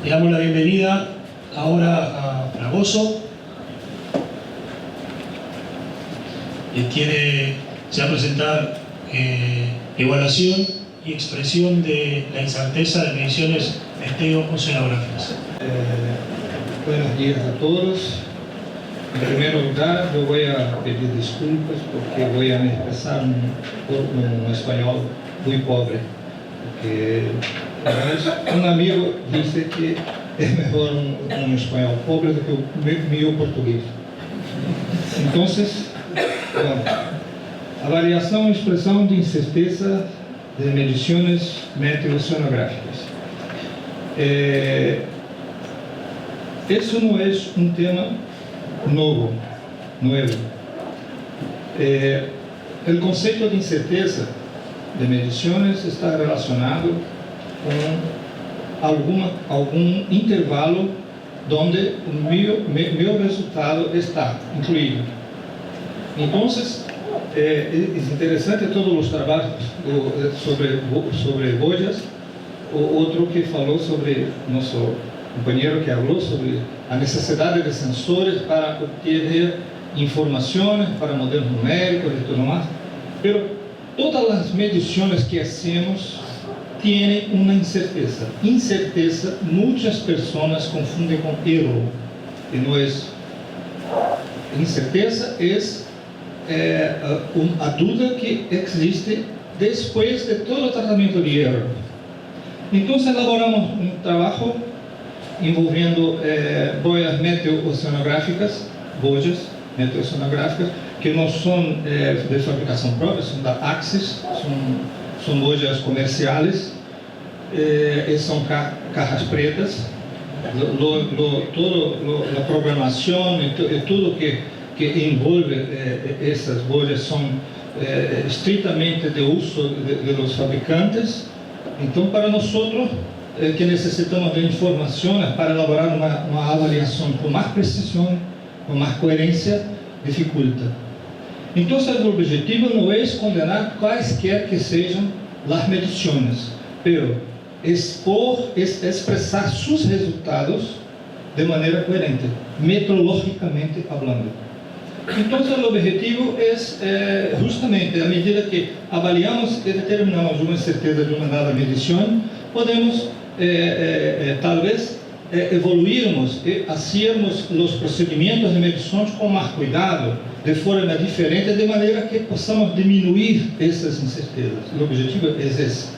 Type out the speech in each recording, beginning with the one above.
Le damos la bienvenida ahora a Fragoso, que se va a presentar evaluación y expresión de la incerteza de mediciones esteo-oceanográficas. Buenos días a todos. En primer lugar, yo voy a pedir disculpas porque voy a expresar un español muy pobre. Porque un amigo dice que es mejor un español pobre do que o meu português. Entonces, avaliação e expressão de incerteza de medições meteoceanográficas. Isso não é um tema novo. O conceito de incerteza de medições está relacionado com algum intervalo onde o meu resultado está incluído. Então, é interessante todos os trabalhos sobre bolhas. O outro que falou sobre nosso companheiro que falou sobre a necessidade de sensores para obter informações para modelos numéricos e tudo mais. Mas todas as medições que hacemos têm uma incerteza. Incerteza, muitas pessoas confundem com erro. E não é. Incerteza é a dúvida que existe depois de todo o tratamento de erro. Então, elaboramos um trabalho envolvendo bolhas meteoceanográficas, que não são de fabricação própria, são da Axis, são bolhas comerciais, e são caixas pretas. Toda a programação e tudo que envolve essas bolhas são estritamente de uso dos fabricantes. Então, para nós que necessitamos de informações para elaborar uma avaliação com mais precisão, com mais coerência, dificulta. Então, o objetivo não é condenar quaisquer que sejam as medições, mas expressar seus resultados de maneira coerente, metodologicamente falando. Então, o objetivo é justamente, à medida que avaliamos e determinamos uma certeza de uma dada medição, podemos, talvez, evoluirmos e fazermos os procedimentos de medições com mais cuidado, de forma diferente, de maneira que possamos diminuir essas incertezas. O objetivo é esse.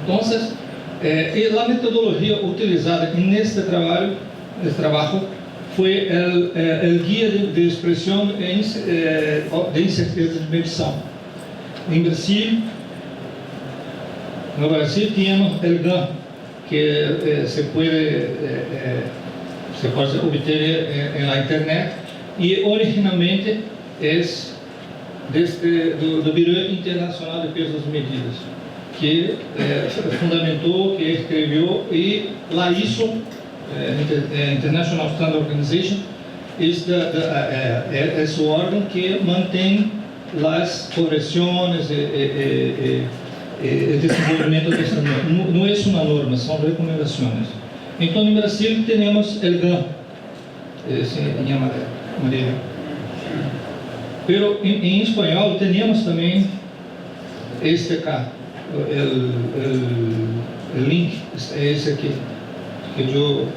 Então, a metodologia utilizada neste trabalho foi o guia de expressão de incerteza de medição. No Brasil tínhamos o GAN, que se pode obter na internet, e originalmente é do Bureau Internacional de Pesos e Medidas, que fundamentou, que escreveu, e lá ISO, International Standard Organization, é o órgão que mantém as correções e desenvolvimento desta norma. Não é uma norma, são recomendações. Então, no Brasil, temos o GAN, em amarelo. Pero em espanhol, temos também este cá, o link, esse aqui, que eu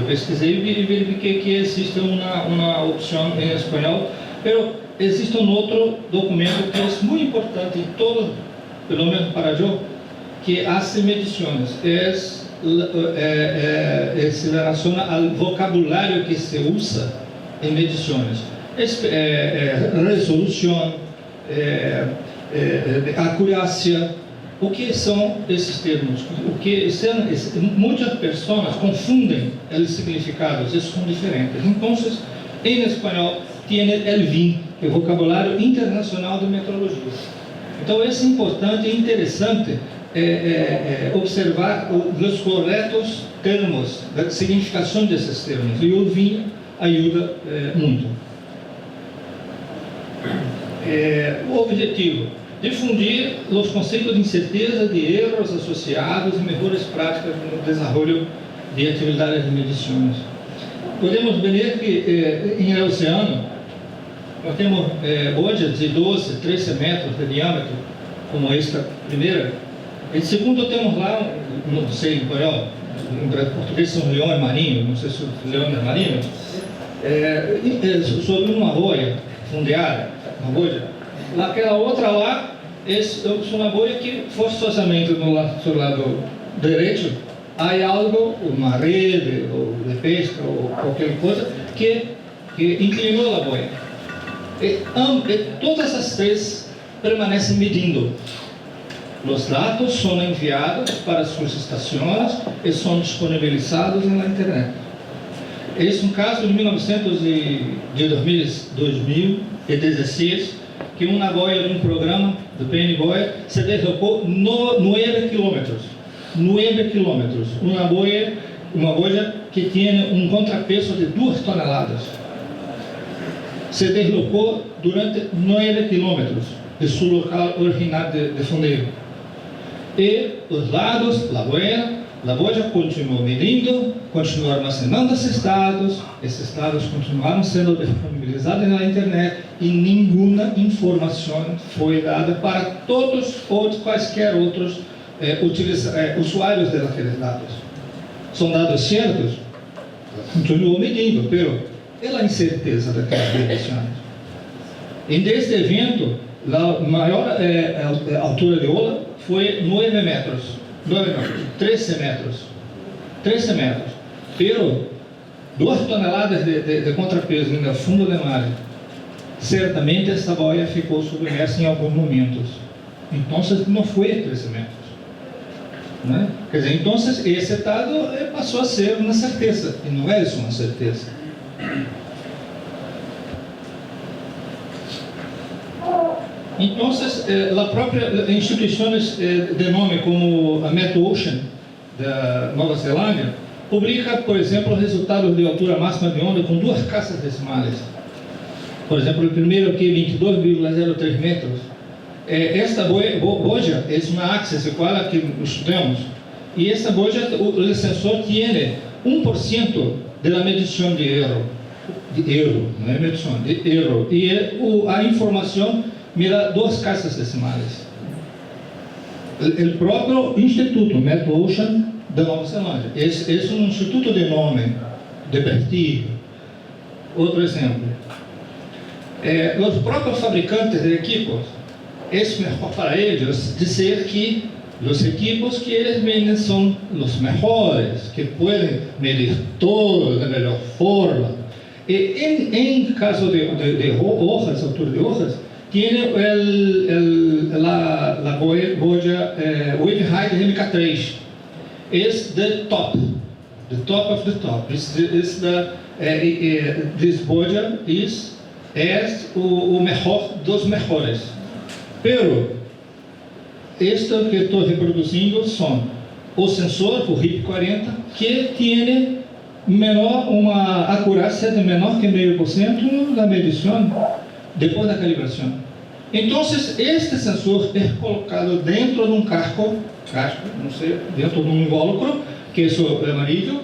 pesquisei e verifiquei que existe uma opção em espanhol, mas existe outro documento que é muito importante em todo, pelo menos para eu, que hace medições, se relaciona ao vocabulário que se usa em medições, resolução, acurácia. O que são esses termos? Muitas pessoas confundem os significados, eles são diferentes. Então, em espanhol, tem o VIM, que é o Vocabulário Internacional de Metrologia. Então, é importante e interessante observar os corretos termos, a significação desses termos. E o VIM ajuda muito. O objetivo: difundir os conceitos de incerteza, de erros associados e melhores práticas no desenvolvimento de atividades de medições. Podemos ver que em el oceano nós temos bolhas de 12, 13 metros de diâmetro, como esta primeira. Em segundo temos lá, não sei em espanhol, em português são leões marinhos, não sei se leões marinhos, sobre uma boia fundeada, uma bolha. Aquela outra lá é uma bolha que forçosamente no lado direito há algo, uma rede ou de pesca ou qualquer coisa que inclinou a boia. Todas as três permanecem medindo. Os dados são enviados para suas estações e são disponibilizados na internet. Esse é um caso de 2016, que uma boia de um programa do PN Boia se deslocou 9 quilômetros. 9 quilômetros. Uma boia que tem um contrapeso de 2 toneladas. Se deslocou durante 9 quilômetros de seu local original de fundeio. E os dados, a boia continuou medindo, continuou armazenando esses dados continuaram sendo disponibilizados na internet e nenhuma informação foi dada para todos ou quaisquer outros usuários daqueles dados. São dados certos? Continuou medindo, mas é a incerteza daquelas medições. E neste evento, a maior altura de ola foi 9 metros. 13 metros. 13 metros. Pero 2 toneladas de contrapeso no fundo do mar. Certamente essa boia ficou submersa em alguns momentos. Então não foi 13 metros. Né? Quer dizer, então esse dado passou a ser uma certeza. E não é isso uma certeza. Então, as próprias instituições de nome como a MetOcean da Nova Zelândia publica, por exemplo, resultados de altura máxima de onda com 2 casas decimais. Por exemplo, o primeiro aqui 22,03 metros. Esta boia é uma axis igual a que estudamos. E esta boia, o sensor tem 1% da medição de erro. Não é medição, de erro. E a informação mira 2 casas decimais. O próprio Instituto MetOcean da Nova Zelândia. Esse é um instituto de nome, de prestígio. Outro exemplo. Os próprios fabricantes de equipos, é melhor para eles dizer que os equipos que eles vendem são os melhores, que podem medir todo da melhor forma. E em caso de hojas, altura de hojas, tiene la boya Wave Height MK3. Is the top of the top. This boya é o melhor dos melhores. Pero este que estou reproduzindo são o sensor, o RIP40, que tem uma acurácia de menor que 0,5% da medição depois da calibração. Então, este sensor é colocado dentro de um casco, não sei, dentro de um invólucro, que é amarillo,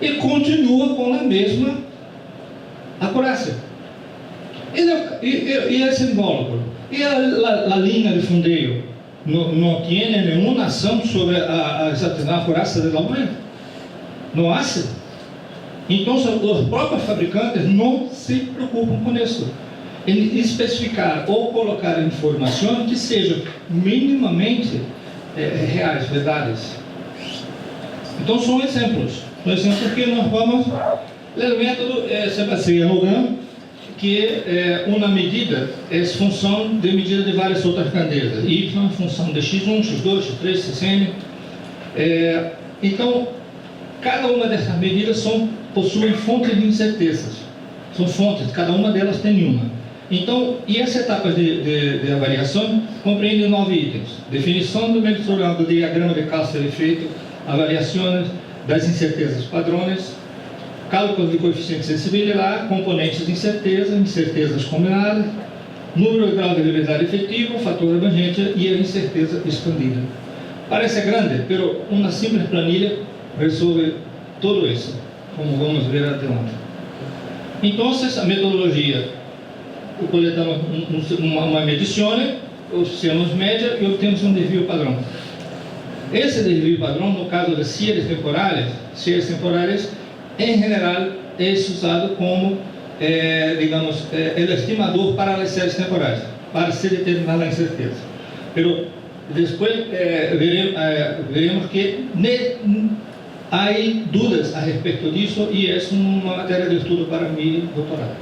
e continua com a mesma acurácia. E esse invólucro? E a linha de fundeio? Não tem nenhuma ação sobre a acurácia da boia? Não há? Então, os próprios fabricantes não se preocupam com isso. Em especificar ou colocar informações que sejam minimamente reais, verdades. Então, são exemplos. Por exemplo, que nós vamos... O método se baseia no GAN, que uma medida é função de medida de várias outras grandezas. Y, função de x1, x2, x3, xn. Então, cada uma dessas medidas possui fontes de incertezas. São fontes, cada uma delas tem uma. Então, e essa etapa de avaliação compreende 9 itens. Definição do mensurado do diagrama de causa e efeito, avaliações das incertezas padrões, cálculos de coeficiente de sensibilidade, componentes de incerteza, incertezas combinadas, número e grau de liberdade efetivo, fator de abrangência e a incerteza expandida. Parece grande, mas uma simples planilha resolve tudo isso, como vamos ver adiante. Então, a metodologia, coletamos uma medição, fizemos média e obtemos um desvio padrão. Esse desvio padrão, no caso de séries temporais, em geral, é usado como, digamos, o estimador para as séries temporais, para se determinar a incerteza. Mas depois veremos que há dúvidas a respeito disso e é uma matéria de estudo para meu doutorado.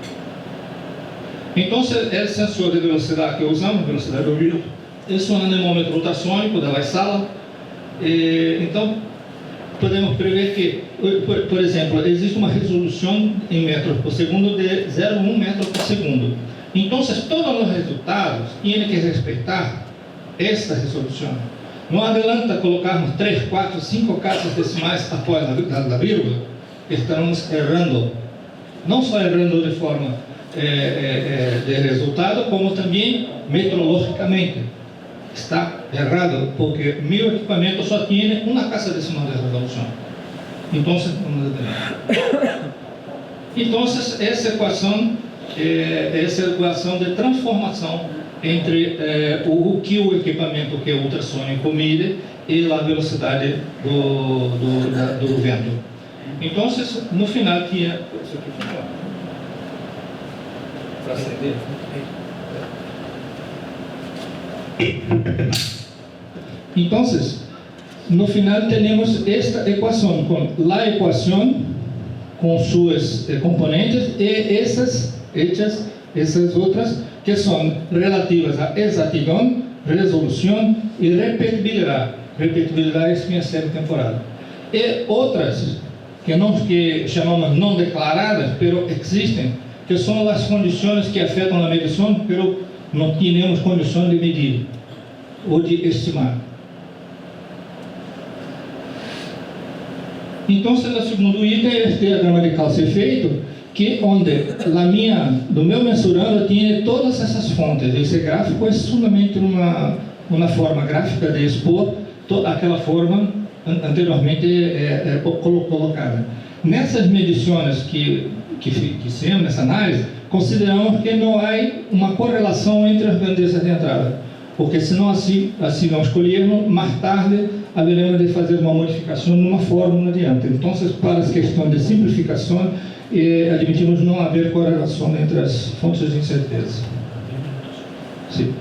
Então, o sensor de velocidade que usamos, velocidade do vírus, é um anemômetro ultrassônico da sala. Então, podemos prever que, por exemplo, existe uma resolução em metros por segundo de 0,1 metro por segundo. Então, todos os resultados têm que respeitar esta resolução. Não adianta colocarmos 3, 4, 5 casas decimais após a vírgula, estamos errando. Não só errando de forma de resultado, como também metrologicamente. Está errado, porque meu equipamento só tem uma casa decimal de resolução. Então, essa equação de transformação entre o que o equipamento que é ultrassônico mide e a velocidade do vento. Então, no final tinha... Isso aqui foi para acender. Então, no final temos esta equação, com a equação com suas componentes e essas outras que são relativas a exatidão, resolução e repetibilidade. Repetibilidade é minha série temporal. E outras que chamamos não declaradas, mas existem, que são as condições que afetam a medição, mas não temos condição de medir ou de estimar. Então, o segundo item é este diagrama de causa e efeito, que onde do meu mensurando tem todas essas fontes. Esse gráfico é somente uma forma gráfica de expor toda aquela forma anteriormente colocada. Nessas medições que fizemos, nessa análise, consideramos que não há uma correlação entre as grandezas de entrada, porque senão assim vamos escolhermos, mais tarde haveremos de fazer uma modificação numa fórmula adiante. Então, para as questões de simplificação, admitimos não haver correlação entre as fontes de incerteza. Sim.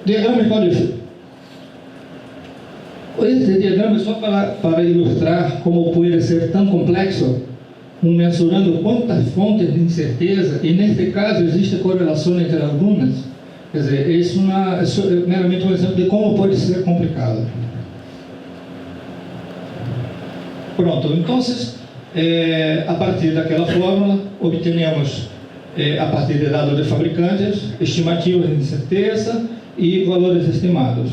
Diagrama de causa e efeito. Este diagrama é só para ilustrar como pode ser tão complexo, mensurando quantas fontes de incerteza, e neste caso existe correlação entre algumas. Quer dizer, isso é meramente um exemplo de como pode ser complicado. Pronto, então, a partir daquela fórmula, obtenemos, a partir de dados de fabricantes, estimativas de incerteza e valores estimados.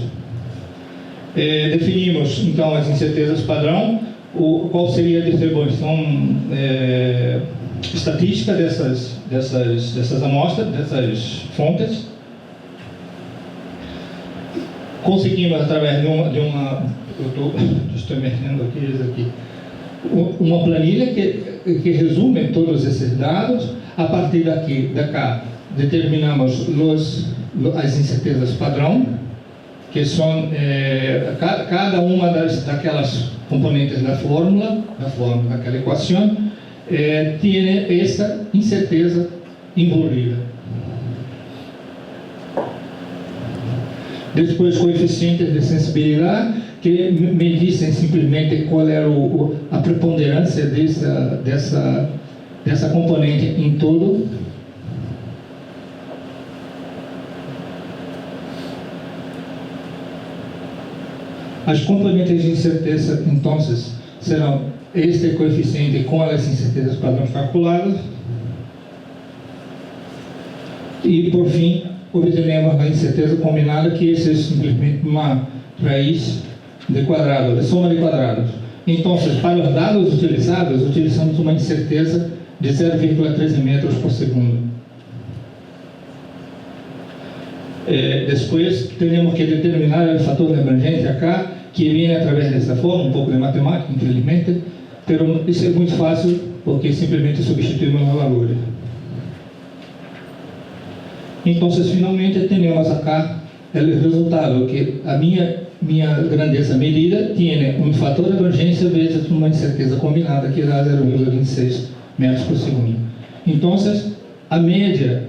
Definimos, então, as incertezas padrão, qual seria a distribuição estatística dessas amostras, dessas fontes. Conseguimos, através de uma estou mexendo aqui, uma planilha que resume todos esses dados. A partir da cá, determinamos as incertezas padrão, que são cada uma daquelas componentes da fórmula daquela equação, tem essa incerteza envolvida. Depois, coeficientes de sensibilidade, que me dizem simplesmente qual era a preponderância dessa componente em todo. As componentes de incerteza, então, serão este coeficiente com as incertezas padrão calculadas. E, por fim, obtenemos a incerteza combinada, que esse é simplesmente uma raiz de quadrado, de soma de quadrados. Então, para os dados utilizados, utilizamos uma incerteza de 0,13 metros por segundo. Después tenemos que determinar el factor de emergencia acá, que viene a través de esta forma, un poco de matemática, infelizmente, pero isso é muito fácil porque simplesmente substituímos los valores. Então, finalmente, temos acá o resultado, que a minha grandeza medida tem um fator de emergência vezes uma incerteza combinada, que dá 0,26 metros por segundo. Então, a média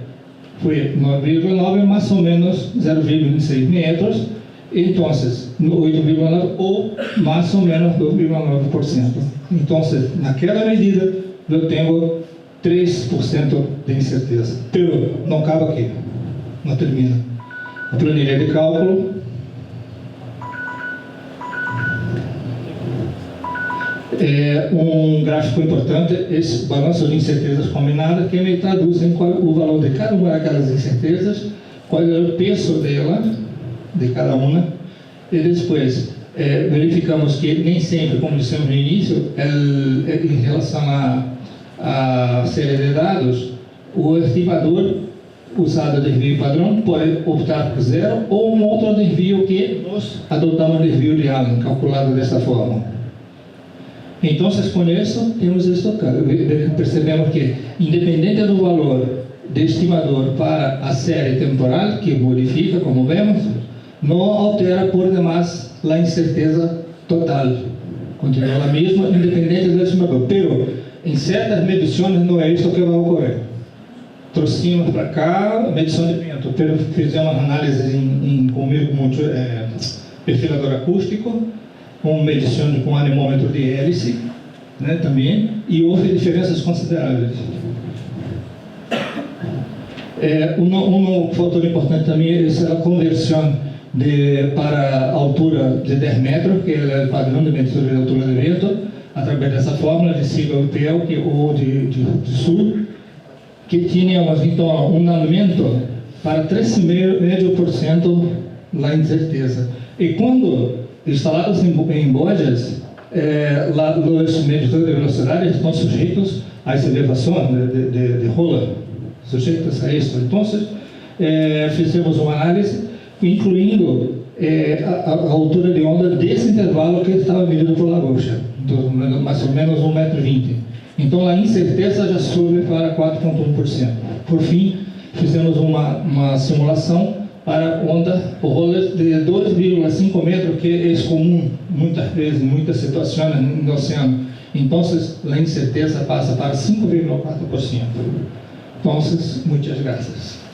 foi 9,9, mais ou menos 0,26 metros, então, 8,9 ou mais ou menos 2,9%. Então, naquela medida, eu tenho 3% de incerteza. Pero não acaba aqui, não termina. A planilha de cálculo é um gráfico importante, esse balanço de incertezas combinadas, que me traduz em qual o valor de cada uma daquelas incertezas, qual é o peso dela, de cada uma, e depois verificamos que nem sempre, como dissemos no início, em relação à série de dados, o estimador usado de desvio padrão pode optar por 0 ou um outro desvio que nós adotamos desvio de Allen, calculado dessa forma. Então, com isso, temos isso, percebemos que, independente do valor de estimador para a série temporal, que modifica, como vemos, não altera por demais a incerteza total. Continua a mesma, independente do estimador. Pero, em certas medições, não é isso que vai ocorrer. Trouxemos para cá medição de vento, pero fizemos análises com perfilador acústico, com medição com anemômetro de hélice, né, também, e houve diferenças consideráveis. Um fator importante também é a conversão para a altura de 10 metros, que é o padrão de medida de altura de vento, através dessa fórmula de sigla europeu ou de sul, que tínhamos então um aumento para 3,5% na incerteza. E quando instalados em boias, os medidores de velocidade estão sujeitos a essa elevação de rola, sujeitos a isso. Então, fizemos uma análise incluindo a altura de onda desse intervalo que estava medido por Lagosha, então, mais ou menos 1,20 m. Então, a incerteza já sobe para 4,1%. Por fim, fizemos uma simulação para onda por rolas de 2,5 metros, que é comum muitas vezes, em muitas situações no oceano. Então, a incerteza passa para 5,4%. Então, muitas graças.